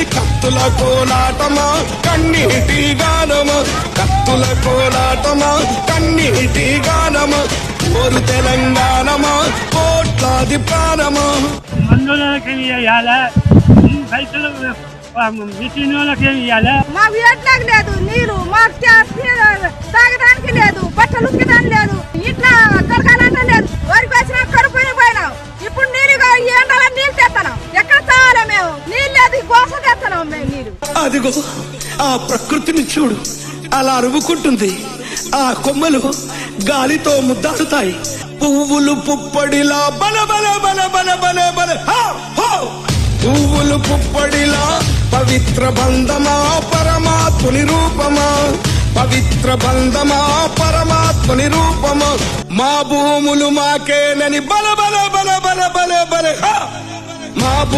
మరి కత్తుల కోలాటమా కన్నీటి గానమా, కత్తుల కోలాటమా కన్నీటి గానమా, కోరు తెలంగాణమా కోట్లాది ప్రాణమా. మందులకి ఇవ్వాలి, రైతులు మిషన్లకి ఇవ్వాలి. మాకు ఎట్లాగ లేదు, నీరు మాకు తాగడానికి లేదు, బట్టలు ఉక్కడానికి లేదు, ఇట్లా దొరకాలంటే లేదు. వరికి వచ్చినా కడుపుని పోయినాం, ఇప్పుడు నీరు ఎండలో నీళ్ళు తెస్తున్నాం. ఎక్కడ తాగాలి మేము? నీళ్ళు లేదు, కోస తెస్తున్నాం మేము నీరు. అదిగో ఆ ప్రకృతిని చూడు, అలా అరువుకుంటుంది. ఆ కొమ్మలు గాలితో ముద్దాడుతాయి. పువ్వులు పుప్పడిలా బల బల బల బల బల బల, పువ్వులు పుప్పడిలా పవిత్ర బంధమా పరమాత్ముని రూపమా, పవిత్ర బంధమా పరమాత్ముని రూపమా. మా భూములు మాకేనని బల బల బల బల బల బల, మా